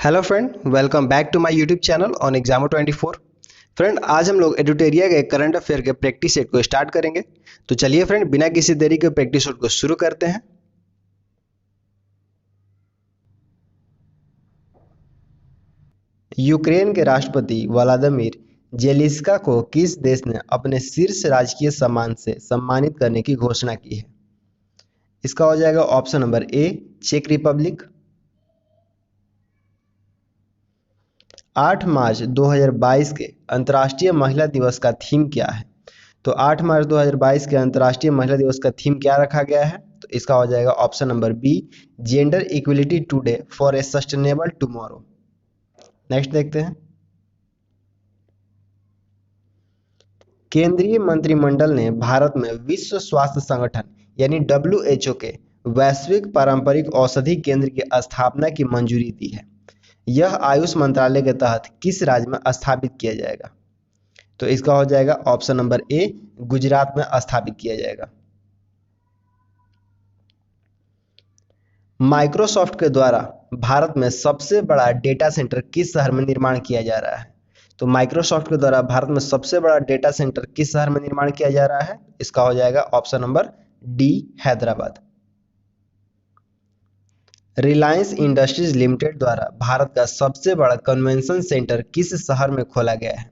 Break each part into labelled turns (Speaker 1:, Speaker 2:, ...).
Speaker 1: Hello friend, welcome back to my YouTube channel on Examo 24। Friend, आज हम लोग एडुटेरिया के करंट अफेयर के प्रैक्टिस सेट को स्टार्ट करेंगे। तो चलिए फ्रेंड, बिना किसी देरी के प्रैक्टिस सेट को शुरू करते हैं। यूक्रेन के राष्ट्रपति व्लादिमीर जेलेंस्की को किस देश ने अपने शीर्ष राजकीय सम्मान से सम्मानित करने की घोषणा की है? इसका हो जाएगा ऑप्शन नंबर ए, चेक रिपब्लिक। 8 मार्च 2022 के अंतर्राष्ट्रीय महिला दिवस का थीम क्या है? तो 8 मार्च 2022 के अंतर्राष्ट्रीय महिला दिवस का थीम क्या रखा गया है? तो इसका हो जाएगा option number B, gender equality today for a sustainable tomorrow. Next देखते हैं। केंद्रीय मंत्रिमंडल ने भारत में विश्व स्वास्थ्य संगठन यानी WHO के वैश्विक पारंपरिक औषधि केंद्र की स्थापना की मंजूरी दी है। यह आयुष मंत्रालय के तहत किस राज्य में स्थापित किया जाएगा? तो इसका हो जाएगा ऑप्शन नंबर ए, गुजरात में स्थापित किया जाएगा। माइक्रोसॉफ्ट के द्वारा भारत में सबसे बड़ा डेटा सेंटर किस शहर में निर्माण किया जा रहा है? तो माइक्रोसॉफ्ट के द्वारा भारत में सबसे बड़ा डेटा सेंटर किस शहर में निर्माण किया जा रहा है? इसका हो जाएगा option number D, Hyderabad. Reliance industries limited द्वारा भारत का सबसे बड़ा कन्वेंशन सेंटर किस शहर में खोला गया है?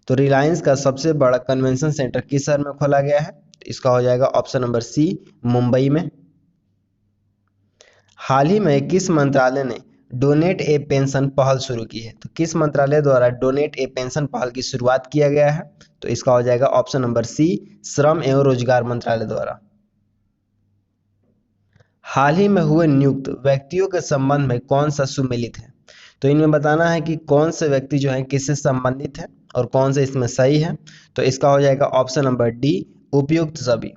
Speaker 1: तो रिलायंस का सबसे बड़ा कन्वेंशन सेंटर किस शहर में खोला गया है? तो इसका हो जाएगा ऑप्शन नंबर सी, मुंबई में। हाल ही में किस मंत्रालय ने डोनेट ए पेंशन पहल शुरू की है? तो किस मंत्रालय द्वारा डोनेट ए पेंशन पहल की शुरुआत किया गया है? तो इसका हो जाएगा ऑप्शन नंबर सी, श्रम एवं रोजगार मंत्रालय द्वारा। हाल ही में हुए नियुक्त व्यक्तियों के संबंध में कौन सा सुमेलित है? तो इनमें बताना है कि कौन से व्यक्ति जो है किससे संबंधित है और कौन से इसमें सही है। तो इसका हो जाएगा ऑप्शन नंबर डी, उपयुक्त सभी।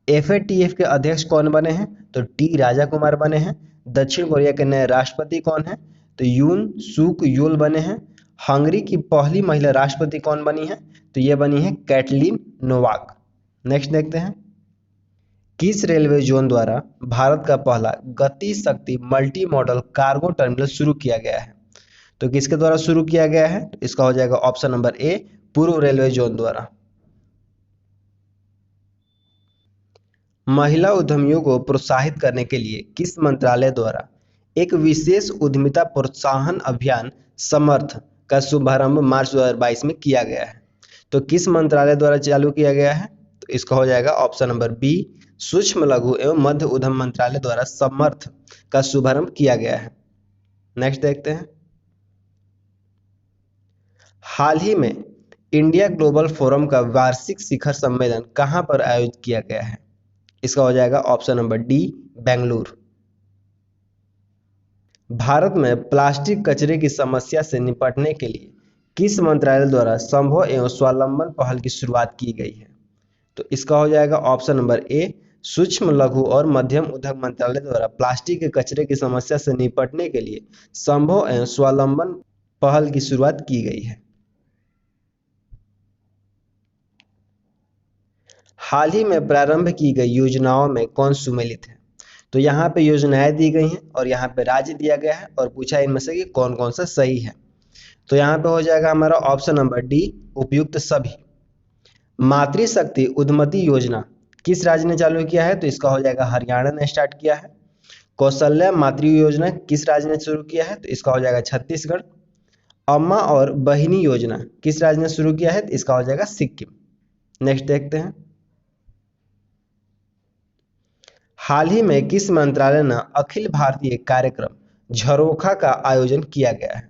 Speaker 1: FATF के अध्यक्ष कौन बने हैं? तो टी राजा कुमार बने हैं। दक्षिण कोरिया के नए राष्ट्रपति कौन है? तो यून सुक यूल बने हैं। हंगरी की पहली महिला राष्ट्रपति कौन बनी है? तो ये बनी है कैटलीन नोवाक। नेक्स्ट देखते हैं। किस रेलवे जोन द्वारा भारत का पहला गति शक्ति मल्टी मॉडल कार्गो टर्मिनल शुरू किया गया है? तो किसके द्वारा शुरू किया गया है? तो इसका हो जाएगा ऑप्शन नंबर ए, पूर्व रेलवे जोन द्वारा। महिला उद्यमियों को प्रोत्साहित करने के लिए किस मंत्रालय द्वारा एक विशेष उद्यमिता प्रोत्साहन अभियान समर्थ का शुभारंभ मार्च 2022 में किया गया है? तो किस मंत्रालय द्वारा चालू किया गया है? तो इसका हो जाएगा ऑप्शन नंबर बी, सूक्ष्म लघु एवं मध्य उद्यम मंत्रालय द्वारा समर्थ का शुभारंभ किया गया है। नेक्स्ट देखते हैं। हाल ही में इंडिया ग्लोबल फोरम का वार्षिक शिखर सम्मेलन कहां पर आयोजित किया गया है? इसका हो जाएगा option number D, Bengaluru. Bharat में प्लास्टिक कचरे की समस्या से निपटने के लिए किस मंत्रालय द्वारा संभव एवं स्वावलंबन पहल की शुरुआत की गई है? तो इसका हो जाएगा ऑप्शन नंबर ए, सूक्ष्म लघु और मध्यम उद्यम मंत्रालय द्वारा प्लास्टिक के कचरे की समस्या से निपटने के लिए संभव एवं स्वावलंबन पहल की शुरुआत की गई है। हाल ही में प्रारंभ की गई योजनाओं में कौन सुमेलित है? तो यहाँ पे योजनाएं दी गई हैं और यहाँ पे राज्य दिया गया है और पूछा इनमें से कि कौन कौन सा सही है। तो यहाँ पे हो जाएगा हमारा ऑप्शन नंबर डी, उपयुक्त सभी। मातृशक्ति उद्यमती योजना किस राज्य ने चालू किया है? तो इसका हो जाएगा हरियाणा ने स्टार्ट किया है। कौशल्या मातृ योजना किस राज्य ने शुरू किया है? तो इसका हो जाएगा छत्तीसगढ़। अम्मा और बहिनी योजना किस राज्य ने शुरू किया है? तो इसका हो जाएगा सिक्किम। नेक्स्ट देखते हैं। हाल ही में किस मंत्रालय ने अखिल भारतीय कार्यक्रम झरोखा का आयोजन किया गया है?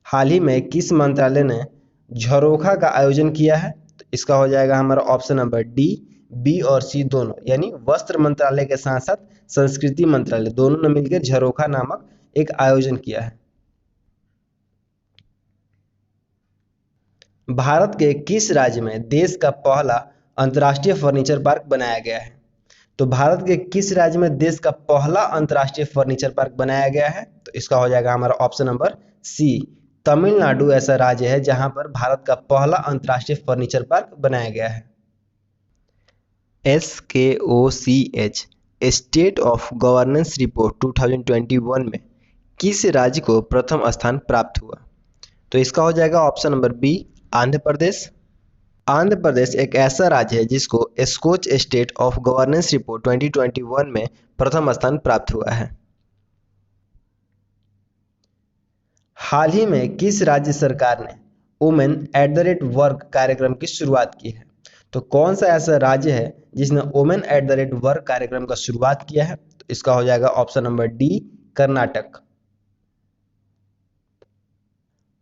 Speaker 1: हाल ही में किस मंत्रालय ने झरोखा का आयोजन किया है? तो इसका हो जाएगा हमारा ऑप्शन नंबर डी, बी और सी दोनों, यानी वस्त्र मंत्रालय के साथ साथ संस्कृति मंत्रालय दोनों ने मिलकर झरोखा नामक एक आयोजन किया है। भारत के किस राज्य में देश का पहला अंतर्राष्ट्रीय फर्नीचर पार्क बनाया गया है? तो भारत के किस राज्य में देश का पहला अंतर्राष्ट्रीय फर्नीचर पार्क बनाया गया है? तो इसका हो जाएगा हमारा ऑप्शन नंबर सी, तमिलनाडु ऐसा राज्य है जहां पर भारत का पहला अंतर्राष्ट्रीय फर्नीचर पार्क बनाया गया है। SKOCH state of governance report 2021 में किस राज्य को प्रथम स्थान प्राप्त हुआ? तो इसका हो जाएगा option number B, Andhra Pradesh. Andhra Pradesh एक ऐसा राज्य है जिसको Skoch state of governance report 2021 में प्रथम स्थान प्राप्त हुआ है। हाल ही में किस राज्य सरकार ने women at the rate work कार्यक्रम की शुरुआत की है? तो कौन सा ऐसा राज्य है जिसने women at the rate work कार्यक्रम का शुरुआत किया है? तो इसका हो जाएगा ऑप्शन नंबर डी, कर्नाटक।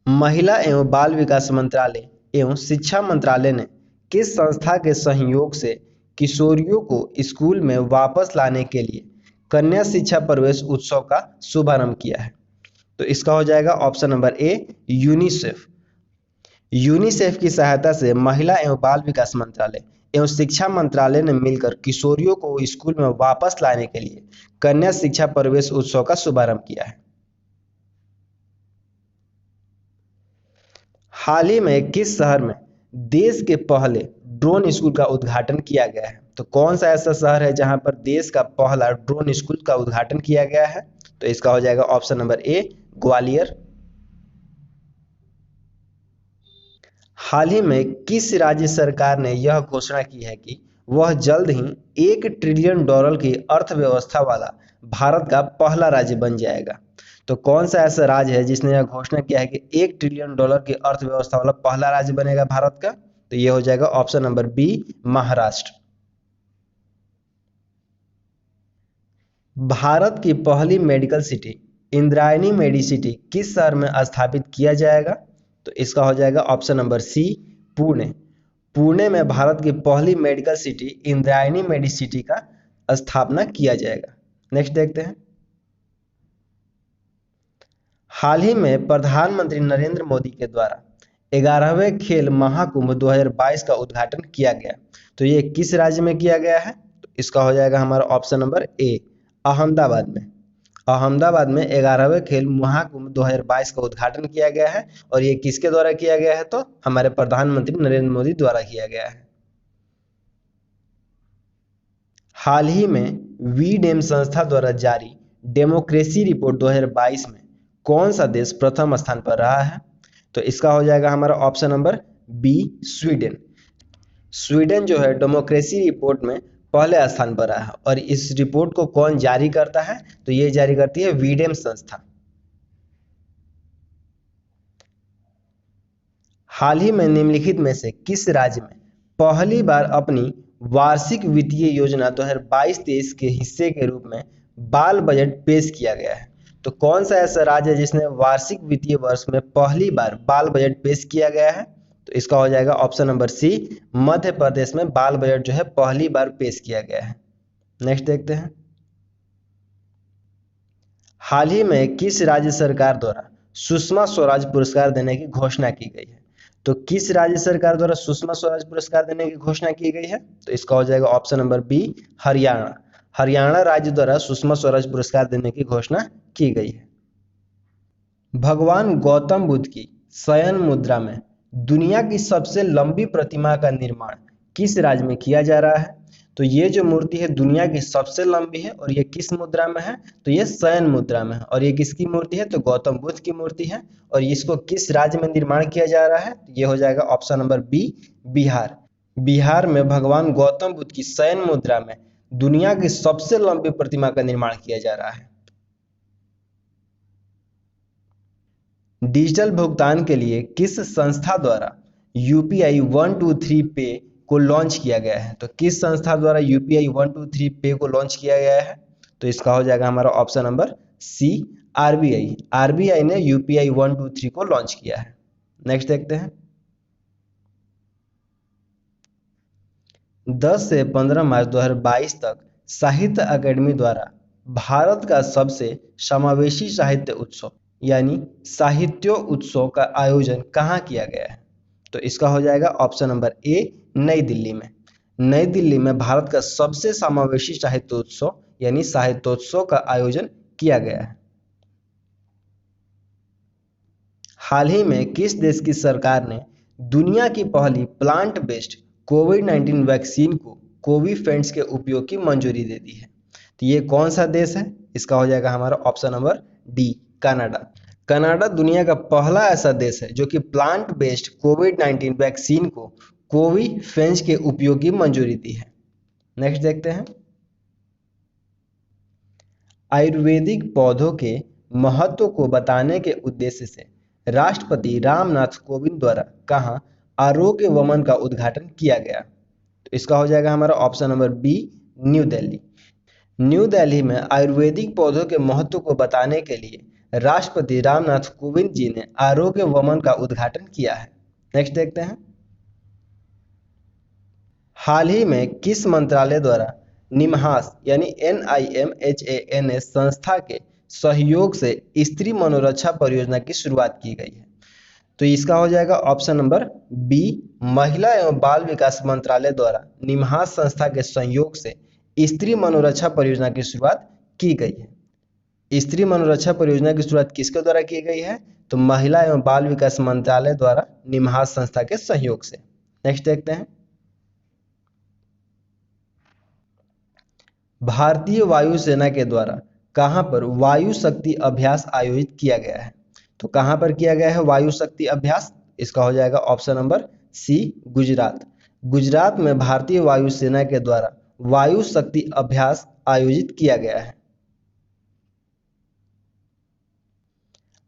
Speaker 1: महिला एवं बाल विकास मंत्रालय एवं शिक्षा मंत्रालय ने किस संस्था के सहयोग से किशोरियों को स्कूल में वापस लाने के लिए कन्या शिक्षा प्रवेश उत्सव का शुभारंभ किया है? तो इसका हो जाएगा ऑप्शन नंबर ए, यूनिसेफ। यूनिसेफ की सहायता से महिला एवं बाल विकास मंत्रालय एवं शिक्षा मंत्रालय ने मिलकर किशोरियों को स्कूल में वापस लाने के लिए कन्या शिक्षा प्रवेश उत्सव का शुभारंभ किया है। हाल ही में किस शहर में देश के पहले ड्रोन स्कूल का उद्घाटन किया गया है? तो कौन सा ऐसा शहर है जहां पर देश का पहला ड्रोन स्कूल का उद्घाटन किया गया है? तो इसका हो जाएगा ऑप्शन नंबर ए, ग्वालियर। हाल ही में किस राज्य सरकार ने यह घोषणा की है कि वह जल्द ही $1 ट्रिलियन की अर्थव्यवस्था वाला भारत का पहला राज्य बन जाएगा? तो कौन सा ऐसा राज्य है जिसने यह घोषणा किया है कि $1 ट्रिलियन की अर्थव्यवस्था वाला पहला राज्य बनेगा भारत का? तो यह हो जाएगा option number B, Maharashtra. Bharat की पहली मेडिकल सिटी इंद्रायणी मेडिसिटी किस शहर में स्थापित किया जाएगा? तो इसका हो जाएगा option number C, Pune. Pune में भारत की पहली मेडिकल सिटी इंद्रायणी मेडिसिटी का स्थापना किया जाएगा। नेक्स्ट देखते हैं। हाल ही में प्रधानमंत्री नरेंद्र मोदी के द्वारा 11वें खेल महाकुंभ 2022 का उद्घाटन किया गया, तो ये किस राज्य में किया गया है? तो इसका हो जाएगा हमारा ऑप्शन नंबर ए, अहमदाबाद में। अहमदाबाद में 11वें खेल महाकुंभ 2022 का उद्घाटन किया गया है और ये किसके द्वारा किया गया है? तो हमारे प्रधानमंत्री नरेंद्र मोदी द्वारा किया गया है। हाल ही में वीडेम संस्था द्वारा जारी डेमोक्रेसी रिपोर्ट 2022 में कौन सा देश प्रथम स्थान पर रहा है? तो इसका हो जाएगा हमारा option number B, Sweden. Sweden जो है डेमोक्रेसी रिपोर्ट में पहले स्थान पर रहा है और इस रिपोर्ट को कौन जारी करता है? तो ये जारी करती है वीडेम संस्था। हाल ही में निम्नलिखित में से किस राज्य में पहली बार अपनी वार्षिक वित्तीय योजना 2022-23 के हिस्से के रूप में बाल बजट पेश किया गया है? तो कौन सा ऐसा राज्य है जिसने वार्षिक वित्तीय वर्ष में पहली बार बाल बजट पेश किया गया है? तो इसका हो जाएगा ऑप्शन नंबर सी, मध्य प्रदेश में बाल बजट जो है पहली बार पेश किया गया है। नेक्स्ट देखते हैं। हाल ही में किस राज्य सरकार द्वारा सुषमा स्वराज पुरस्कार देने की घोषणा की गई है? तो किस राज्य सरकार द्वारा सुषमा स्वराज पुरस्कार देने की घोषणा की गई है? तो इसका हो जाएगा option number B, Haryana. Haryana राज्य द्वारा सुषमा स्वराज पुरस्कार देने की घोषणा की गई है। भगवान गौतम बुद्ध की शयन मुद्रा में दुनिया की सबसे लंबी प्रतिमा का निर्माण किस राज्य में किया जा रहा है? तो ये जो मूर्ति है दुनिया की सबसे लंबी है और ये किस मुद्रा में है? तो ये शयन मुद्रा में है। और ये किसकी मूर्ति है? तो गौतम बुद्ध की मूर्ति है और इसको किस राज्य में निर्माण किया जा रहा है? तो ये हो जाएगा option number B, Bihar. Bihar में भगवान गौतम बुद्ध की शयन मुद्रा में दुनिया की सबसे लंबी प्रतिमा का निर्माण किया जा रहा है। डिजिटल भुगतान के लिए किस संस्था द्वारा यूपीआई 123 पे को लॉन्च किया गया है? तो किस संस्था द्वारा यूपीआई 123 पे को लॉन्च किया गया है? तो इसका हो जाएगा हमारा option number C, RBI. RBI ने यूपीआई 123 को लॉन्च किया है। नेक्स्ट देखते हैं। 10 से 15 मार्च 2022 तक साहित्य अकादमी द्वारा भारत का सबसे समावेशी साहित्य उत्सव यानी साहित्य उत्सव का आयोजन कहाँ किया गया है? तो इसका हो जाएगा ऑप्शन नंबर ए, नई दिल्ली में। नई दिल्ली में भारत का सबसे समावेशी साहित्य उत्सव यानी साहित्योत्सव का आयोजन किया गया है। हाल ही में किस देश की सरकार ने दुनिया की पहली प्लांट बेस्ड कोविड-19 वैक्सीन को कोविफेंड्स के उपयोग की मंजूरी दे दी है? तो ये कौन सा देश है? इसका हो जाएगा हमारा option number D, Canada. Canada दुनिया का पहला ऐसा देश है जो कि प्लांट बेस्ड कोविड-19 वैक्सीन को कोविफेंज के उपयोग की मंजूरी दी है। नेक्स्ट देखते हैं। आयुर्वेदिक पौधों के महत्व को बताने के उद्देश्य से राष्ट्रपति रामनाथ कोविंद द्वारा कहाँ आरोग्य वमन का उद्घाटन किया गया? तो इसका हो जाएगा हमारा option number B, New Delhi. New Delhi में आयुर्वेदिक पौधों के महत्व को बताने के लिए राष्ट्रपति रामनाथ कोविंद जी ने आरोग्य वमन का उद्घाटन किया है। नेक्स्ट देखते हैं। हाल ही में किस मंत्रालय द्वारा निमहांस यानी NIMHANS संस्था के सहयोग से स्त्री मनोरक्षा परियोजना की शुरुआत की गई है? तो इसका हो जाएगा ऑप्शन नंबर बी, महिला एवं बाल विकास मंत्रालय द्वारा निमहांस संस्था के सहयोग से स्त्री मनोरक्षा परियोजना की शुरुआत की गई है। स्त्री मनोरक्षा परियोजना की शुरुआत किसके द्वारा की गई है? तो महिला एवं बाल विकास मंत्रालय द्वारा निमहांस संस्था के सहयोग से। नेक्स्ट देखते हैं। भारतीय वायुसेना के द्वारा कहां पर वायु शक्ति अभ्यास आयोजित किया गया है? तो कहां पर किया गया है वायु शक्ति अभ्यास? इसका हो जाएगा option number C, Gujarat. Gujarat में भारतीय वायुसेना के द्वारा वायु शक्ति अभ्यास आयोजित किया गया है।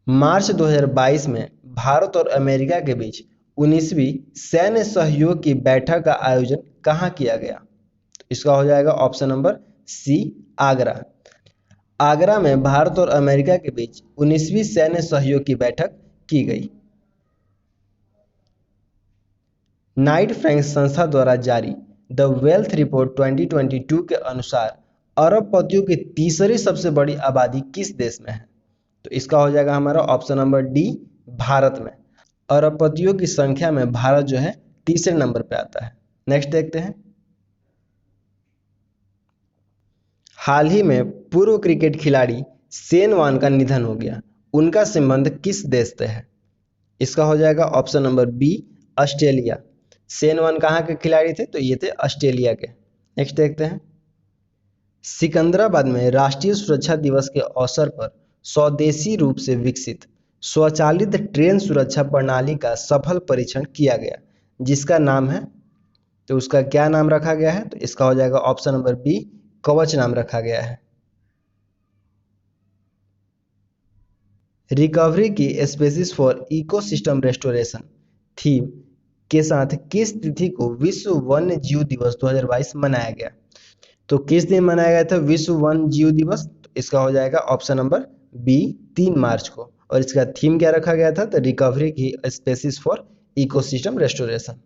Speaker 1: मार्च 2022 में भारत और अमेरिका के बीच 19वीं सैन्य सहयोग की बैठक का आयोजन कहां किया गया? तो इसका हो जाएगा option number C, Agra. Agra में भारत और अमेरिका के बीच 19वीं सैन्य सहयोग की बैठक की गई। नाइट फ्रैंक संस्था द्वारा जारी द वेल्थ रिपोर्ट 2022 के अनुसार अरबपतियों की तीसरी सबसे बड़ी आबादी किस देश में है? तो इसका हो जाएगा हमारा ऑप्शन नंबर डी, भारत में। अरबपतियों की संख्या में भारत जो है तीसरे नंबर पे आता है। नेक्स्ट देखते हैं। हाल ही में पूर्व क्रिकेट खिलाड़ी शेन वॉर्न का निधन हो गया, उनका संबंध किस देश से है? इसका हो जाएगा option number B, Australia. Shane Warne कहाँ के खिलाड़ी थे? तो ये थे ऑस्ट्रेलिया के। नेक्स्ट देखते हैं। सिकंदराबाद में राष्ट्रीय सुरक्षा दिवस के अवसर पर स्वदेशी रूप से विकसित स्वचालित ट्रेन सुरक्षा प्रणाली का सफल परीक्षण किया गया, जिसका नाम है, तो उसका क्या नाम रखा गया है? तो इसका हो जाएगा ऑप्शन नंबर बी, कवच नाम रखा गया है। रिकवरी की species for ecosystem restoration theme के साथ किस तिथि को विश्व वन्य जीव दिवस 2022 मनाया गया? तो किस दिन मनाया गया था विश्व वन्य जीव दिवस? तो इसका हो जाएगा ऑप्शन नंबर बी, 3 मार्च को। और इसका थीम क्या रखा गया था? तो रिकवरी की स्पेसीज फॉर इकोसिस्टम रेस्टोरेशन।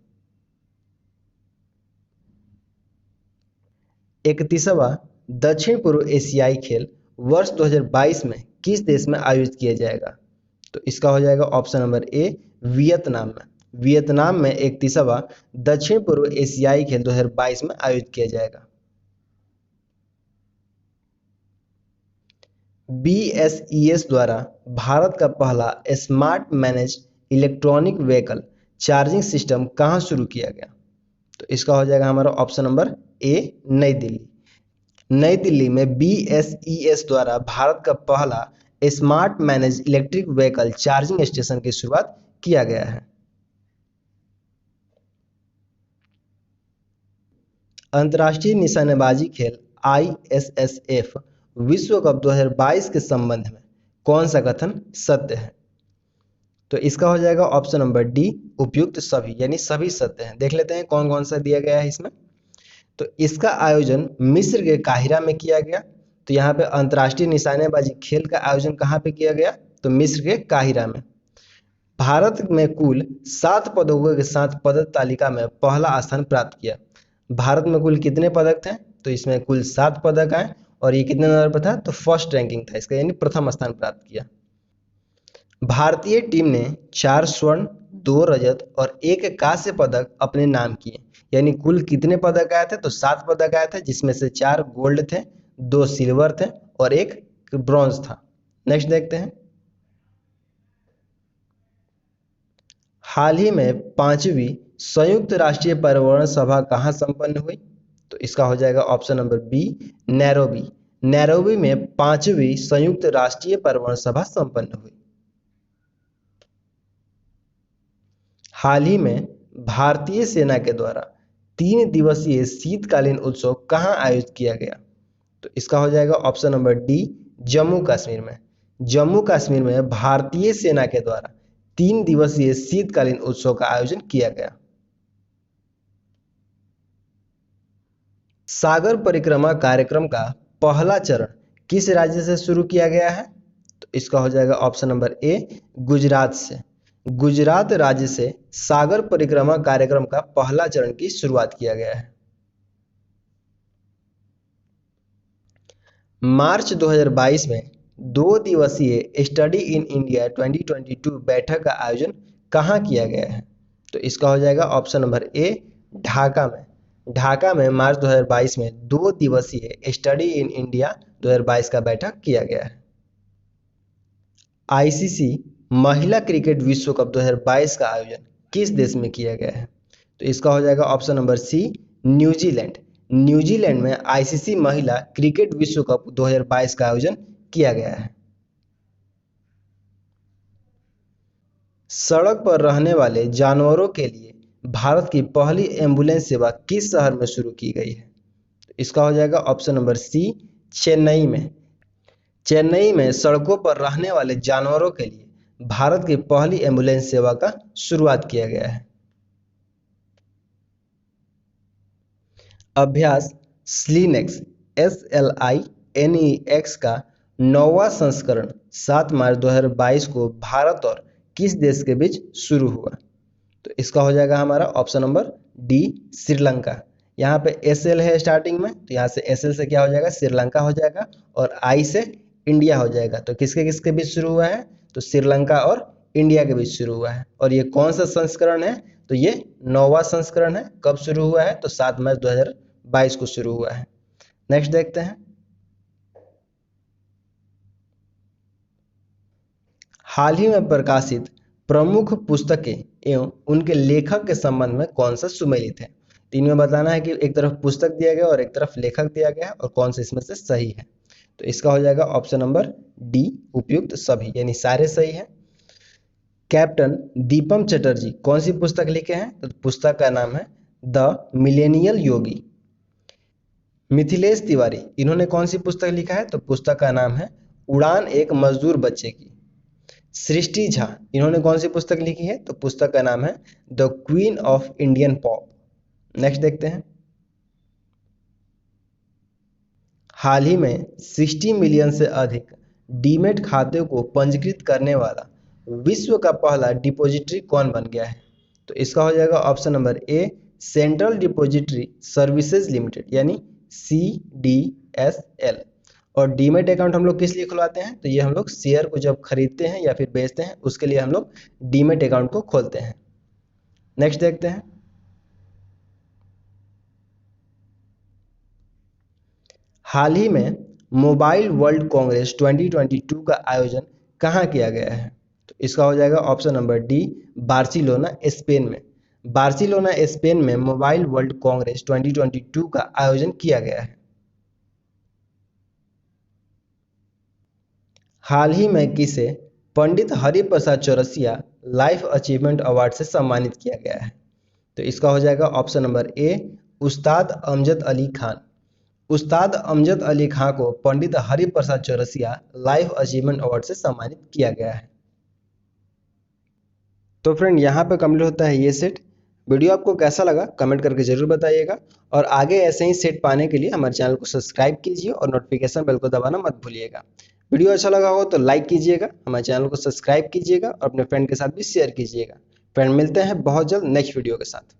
Speaker 1: 31वां दक्षिण पूर्व एशियाई खेल वर्ष 2022 में किस देश में आयोजित किया जाएगा? तो इसका हो जाएगा ऑप्शन नंबर ए, वियतनाम में। वियतनाम में 31वां दक्षिण पूर्व एशियाई खेल 2022 में आयोजित किया जाएगा। BSES द्वारा भारत का पहला smart manage electronic vehicle charging system कहां शुरू किया गया? तो इसका हो जाएगा हमारा ऑप्शन नंबर ए, नई दिल्ली। नई दिल्ली में BSES द्वारा भारत का पहला smart manage electric vehicle charging station की शुरुआत किया गया है। अंतर्राष्ट्रीय निशानेबाजी खेल ISSF विश्व कप 2022 के संबंध में कौन सा कथन सत्य है? तो इसका हो जाएगा ऑप्शन नंबर डी, उपयुक्त सभी, यानी सभी सत्य हैं। देख लेते हैं कौन कौन सा दिया गया है इसमें। तो इसका आयोजन मिस्र के काहिरा में किया गया। तो यहाँ पे अंतर्राष्ट्रीय निशानेबाजी खेल का आयोजन कहाँ पे किया गया? तो मिस्र के काहिरा में। भारत में कुल 7 पदकों के साथ पदक तालिका में पहला स्थान प्राप्त किया। भारत में कुल कितने पदक थे? तो इसमें कुल 7 पदक आए और ये कितने नंबर पर था? तो फर्स्ट रैंकिंग था इसका, यानी प्रथम स्थान प्राप्त किया। भारतीय टीम ने 4 स्वर्ण, 2 रजत और 1 कांस्य पदक अपने नाम किए, यानी कुल कितने पदक आए थे? तो 7 पदक आए थे, जिसमें से 4 गोल्ड थे, 2 सिल्वर थे और 1 ब्रॉन्ज था। नेक्स्ट देखते हैं। हाल ही में 5वीं संयुक्त राष्ट्रीय पर्यावरण सभा कहाँ संपन्न हुई? तो इसका हो जाएगा option number B, Nairobi. Nairobi में 5वीं संयुक्त राष्ट्रीय परमाणु सभा संपन्न हुई। हाल ही में भारतीय सेना के द्वारा 3 दिवसीय शीतकालीन उत्सव कहां आयोजित किया गया? तो इसका हो जाएगा option number D, Jammu Kashmir में। जम्मू कश्मीर में भारतीय सेना के द्वारा 3 दिवसीय शीतकालीन उत्सव का आयोजन किया गया। सागर परिक्रमा कार्यक्रम का पहला चरण किस राज्य से शुरू किया गया है? तो इसका हो जाएगा ऑप्शन नंबर ए, गुजरात से। गुजरात राज्य से सागर परिक्रमा कार्यक्रम का पहला चरण की शुरुआत किया गया है। मार्च 2022 में 2 दिवसीय स्टडी इन इंडिया 2022 बैठक का आयोजन कहां किया गया है? तो इसका हो जाएगा ऑप्शन नंबर ए, ढाका में। ढाका में मार्च 2022 में 2 दिवसीय स्टडी इन इंडिया 2022 का बैठक किया गया है। आईसीसी महिला क्रिकेट विश्व कप 2022 का आयोजन किस देश में किया गया है? तो इसका हो जाएगा option number C, New Zealand. New Zealand में आईसीसी महिला क्रिकेट विश्व कप 2022 का आयोजन किया गया है। सड़क पर रहने वाले जानवरों के लिए भारत की पहली एम्बुलेंस सेवा किस शहर में शुरू की गई है? तो इसका हो जाएगा ऑप्शन नंबर सी, चेन्नई में। चेन्नई में सड़कों पर रहने वाले जानवरों के लिए भारत की पहली एम्बुलेंस सेवा का शुरुआत किया गया है। अभ्यास स्लिनेक्स SLINEX का 9वां संस्करण 7 मार्च 2022 को भारत और किस देश के बीच शुरू हुआ? तो इसका हो जाएगा हमारा ऑप्शन नंबर डी, श्रीलंका। यहाँ पे SL है स्टार्टिंग में, तो यहाँ से SL से क्या हो जाएगा, श्रीलंका हो जाएगा, और I से इंडिया हो जाएगा। तो किसके किसके बीच शुरू हुआ है? तो श्रीलंका और इंडिया के बीच शुरू हुआ है। और ये कौन सा संस्करण है? तो ये 9वां संस्करण है। कब शुरू हुआ है? तो 7 मार्च 2022 को शुरू हुआ है। नेक्स्ट देखते हैं। हाल ही में प्रकाशित प्रमुख पुस्तकें एवं उनके लेखक के संबंध में कौन सा सुमेलित है? तो इनमें बताना है कि एक तरफ पुस्तक दिया गया और एक तरफ लेखक दिया गया है, और कौन सा इसमें से सही है। तो इसका हो जाएगा ऑप्शन नंबर डी, उपयुक्त सभी, यानी सारे सही है। कैप्टन दीपम चटर्जी कौन सी पुस्तक लिखे हैं? तो पुस्तक का नाम है द मिलेनियल योगी। मिथिलेश तिवारी इन्होंने कौन सी पुस्तक लिखा है? तो पुस्तक का नाम है उड़ान एक मजदूर बच्चे की। सृष्टि झा इन्होंने कौन सी पुस्तक लिखी है? तो पुस्तक का नाम है the queen of Indian pop. Next देखते हैं। हाल ही में 60 मिलियन से अधिक डीमेट खाते को पंजीकृत करने वाला विश्व का पहला डिपॉजिटरी कौन बन गया है? तो इसका हो जाएगा ऑप्शन नंबर ए, सेंट्रल डिपॉजिटरी सर्विसेज लिमिटेड, यानी CDSL। और डीमेट अकाउंट हम लोग किस लिए खुलवाते हैं? तो ये हम लोग शेयर को जब खरीदते हैं या फिर बेचते हैं, उसके लिए हम लोग डीमेट अकाउंट को खोलते हैं। नेक्स्ट देखते हैं। हाल ही में मोबाइल वर्ल्ड कांग्रेस 2022 का आयोजन कहाँ किया गया है? तो इसका हो जाएगा option number D, Barcelona Spain में। बार्सिलोना स्पेन में मोबाइल वर्ल्ड कांग्रेस 2022 का आयोजन किया गया है। हाल ही में किसे Pandit Hariprasad Chaurasia life achievement award से सम्मानित किया गया है? तो इसका हो जाएगा ऑप्शन नंबर ए, उस्ताद अमजद अली खान। उस्ताद अमजद अली खान को Pandit Hariprasad Chaurasia life achievement award से सम्मानित किया गया है। तो फ्रेंड, यहाँ पे कंप्लीट होता है ये सेट। वीडियो आपको कैसा लगा कमेंट करके जरूर बताइएगा, और आगे ऐसे ही सेट पाने के लिए हमारे चैनल को सब्सक्राइब कीजिए और नोटिफिकेशन बेल को दबाना मत भूलिएगा। वीडियो अच्छा लगा हो तो लाइक कीजिएगा, हमारे चैनल को सब्सक्राइब कीजिएगा और अपने फ्रेंड के साथ भी शेयर कीजिएगा। फ्रेंड, मिलते हैं बहुत जल्द नेक्स्ट वीडियो के साथ।